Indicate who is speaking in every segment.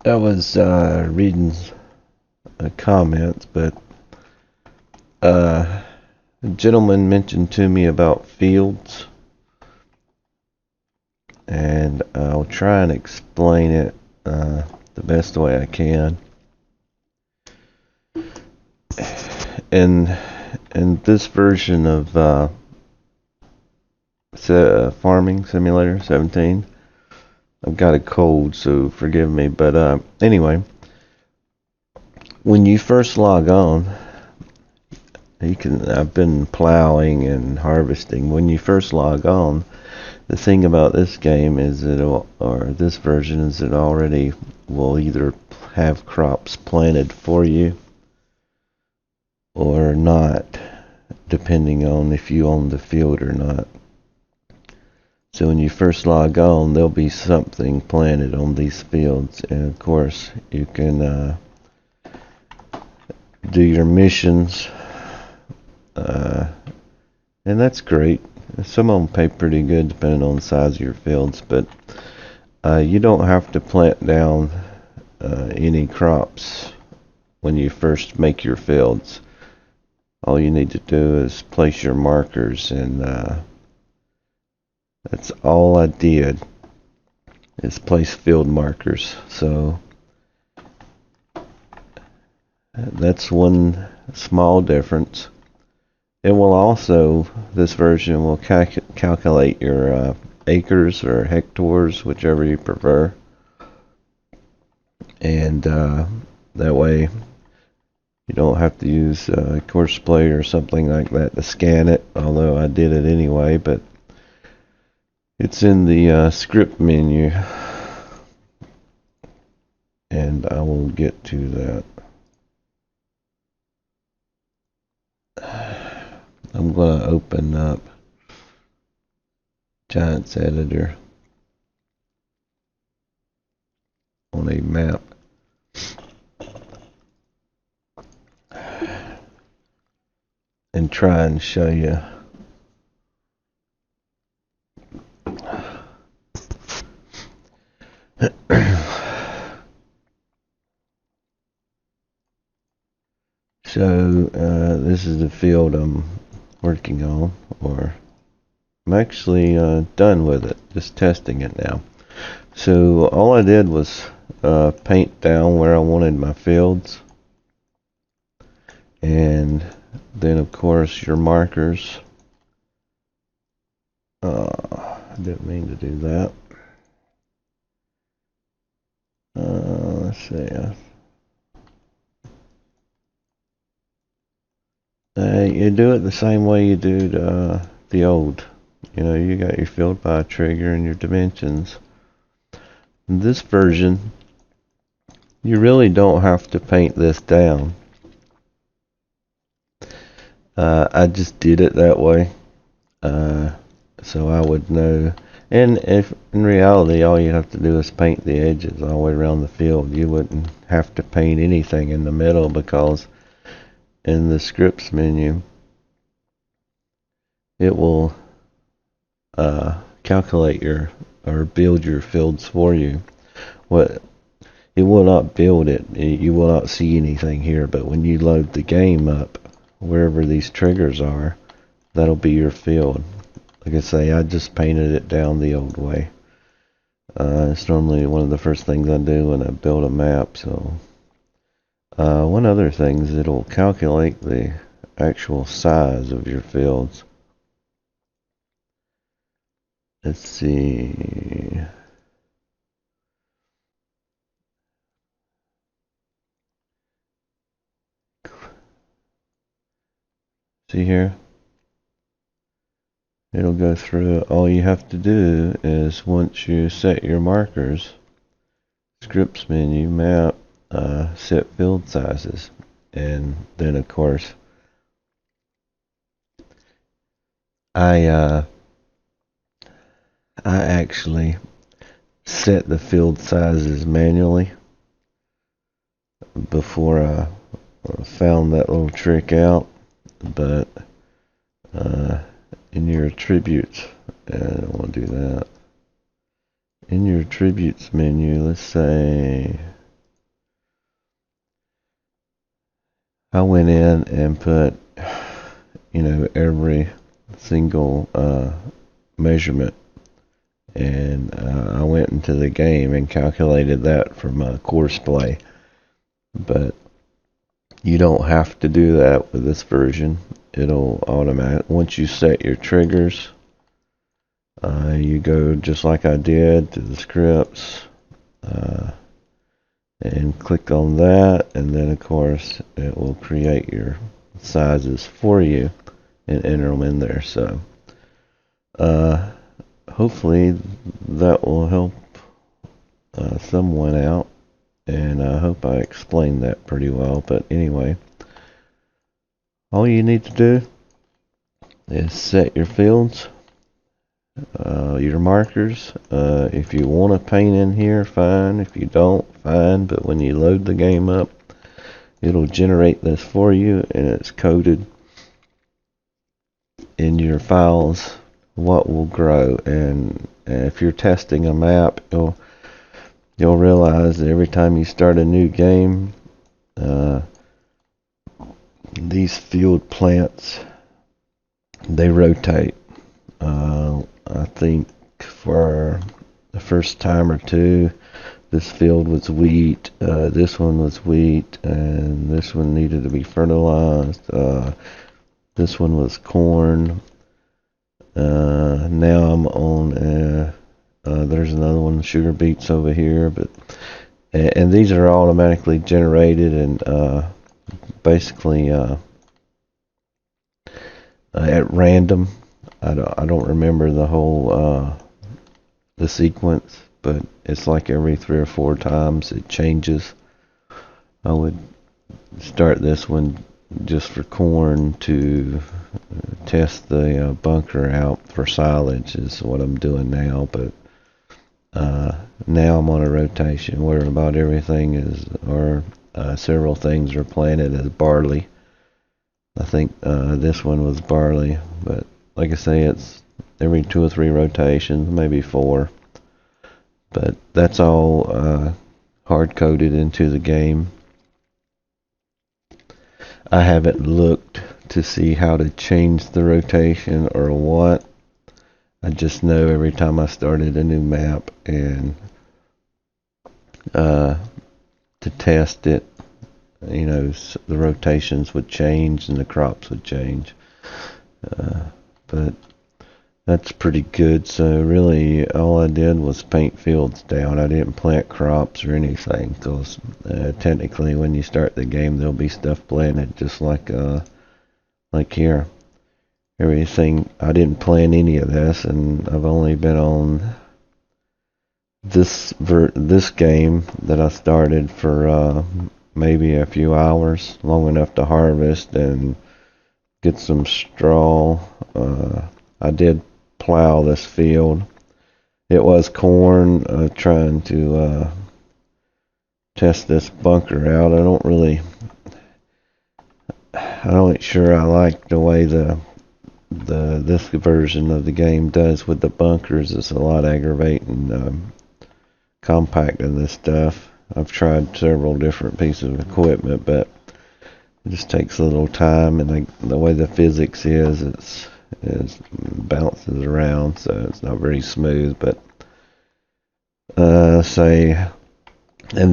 Speaker 1: I was reading comments, but a gentleman mentioned to me about fields, and I'll try and explain it the best way I can. In in this version of Farming Simulator 17, I've got a cold, so forgive me. But anyway, when you first log on, I've been plowing and harvesting. When you first log on, the thing about this game is or this version is it already will either have crops planted for you or not, depending on if you own the field or not. So when you first log on, there'll be something planted on these fields, and of course you can do your missions, uh, and that's great. Some of them pay pretty good depending on the size of your fields, but you don't have to plant down any crops when you first make your fields. All you need to do is place your markers, and that's all I did is place field markers. So that's one small difference. It will also, this version will calculate your acres or hectares, whichever you prefer, and that way you don't have to use Courseplay or something like that to scan it, although I did it anyway. But it's in the script menu, and I will get to that. I'm going to open up Giants Editor on a map. And try and show you so this is the field I'm working on, or I'm actually done with it, just testing it now. So all I did was paint down where I wanted my fields, and then of course your markers. I didn't mean to do that. Let's see. You do it the same way you do the old. You got your field by trigger and your dimensions. In this version, you really don't have to paint this down. I just did it that way, so I would know. And if in reality all you have to do is paint the edges all the way around the field, you wouldn't have to paint anything in the middle, because in the scripts menu it will calculate or build your fields for you. What It will not build it. You will not see anything here, but when you load the game up, wherever these triggers are, that'll be your field. Like I say, I just painted it down the old way. It's normally one of the first things I do when I build a map. So one other thing is it'll calculate the actual size of your fields. Let's see. See here? It'll go through it. All you have to do is, once you set your markers, scripts menu, map, set field sizes, and then of course I actually set the field sizes manually before I found that little trick out. But in your attributes, I don't want to do that. In your attributes menu, let's say I went in and put, every single measurement, and I went into the game and calculated that for my course play. But you don't have to do that with this version. It'll once you set your triggers, you go just like I did to the scripts, and click on that, and then of course it will create your sizes for you and enter them in there. So hopefully that will help someone out, and I hope I explained that pretty well. But anyway, all you need to do is set your fields, your markers. If you want to paint in here, fine. If you don't, fine. But when you load the game up, it'll generate this for you, and it's coded in your files what will grow. And if you're testing a map, you'll realize that every time you start a new game, these field plants, they rotate. I think for the first time or two, this field was wheat, this one was wheat, and this one needed to be fertilized. This one was corn. Now I'm on, there's another one, sugar beets over here, and these are automatically generated and basically at random. I don't remember the whole the sequence, but it's like every 3 or 4 times it changes. I would start this one just for corn to test the bunker out for silage is what I'm doing now. But now I'm on a rotation where about everything is, or several things are planted as barley. I think this one was barley, but like I say, it's every 2 or 3 rotations, maybe 4. But that's all hard-coded into the game. I haven't looked to see how to change the rotation or what. I just know every time I started a new map and to test it, the rotations would change and the crops would change. But that's pretty good. So really all I did was paint fields down. I didn't plant crops or anything, because technically when you start the game there'll be stuff planted just like here. Everything, I didn't plan any of this, and I've only been on this game that I started for maybe a few hours, long enough to harvest and get some straw. I did plow this field. It was corn, trying to test this bunker out. I'm not sure I like the way this version of the game does with the bunkers. It's a lot aggravating, compacting this stuff. I've tried several different pieces of equipment, but it just takes a little time, and the way the physics is, it bounces around, so it's not very smooth. But and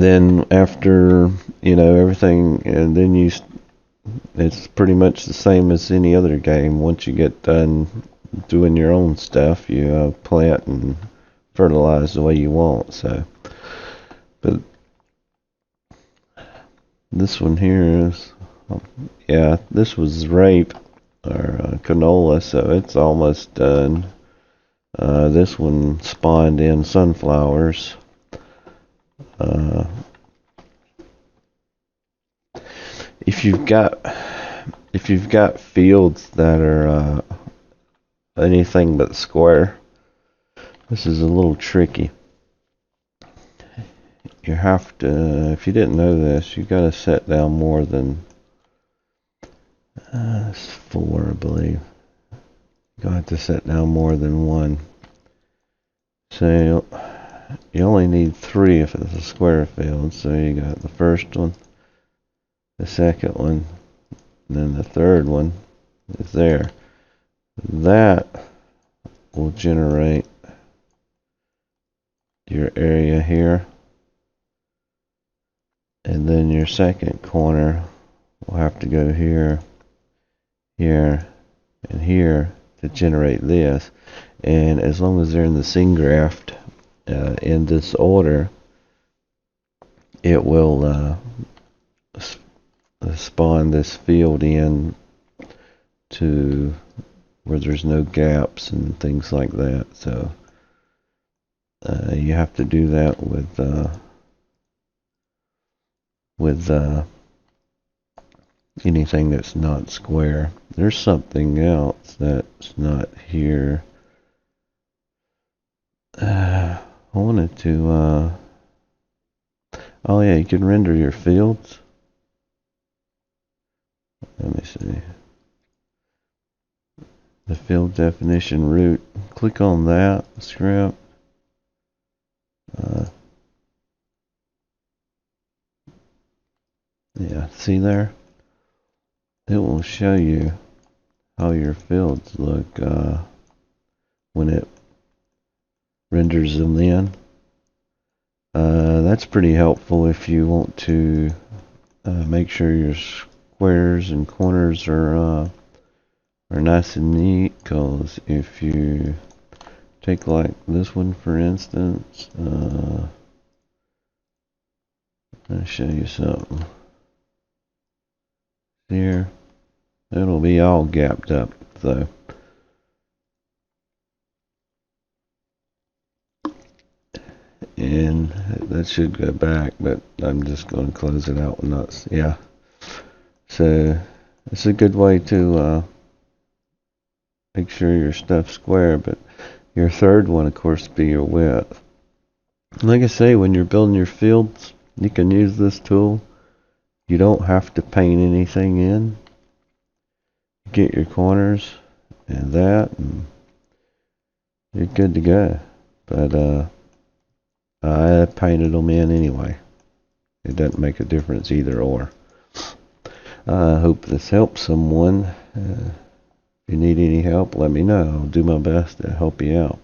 Speaker 1: then after everything, and then it's pretty much the same as any other game. Once you get done doing your own stuff, you plant and fertilize the way you want. So, but this one here is, this was rape or canola, so it's almost done. This one spawned in sunflowers. If you've got fields that are anything but square, this is a little tricky. You have to, if you didn't know this, you got to set down more than 4, I believe. You got to set down more than 1. So you only need 3 if it's a square field. So you got the first one, the second one, And then the third one is there. That will generate your area here. And then your second corner will have to go here, here, and here to generate this. And as long as they're in the scene graft in this order, it will spawn this field in to where there's no gaps and things like that. So you have to do that with anything that's not square. There's something else that's not here. I wanted to oh yeah, you can render your fields. Let me see. The field definition root. Click on that script. Yeah, see there? It will show you how your fields look when it renders them in. That's pretty helpful if you want to make sure your squares and corners are nice and neat, because if you take like this one for instance, I'll show you something here. It'll be all gapped up though. And that should go back, but I'm just going to close it out. Yeah. So it's a good way to make sure your stuff's square, but your third one, of course, be your width. Like I say, when you're building your fields, you can use this tool. You don't have to paint anything in. Get your corners and that, and you're good to go. But I painted them in anyway. It doesn't make a difference either or. I hope this helps someone. If you need any help, let me know. I'll do my best to help you out.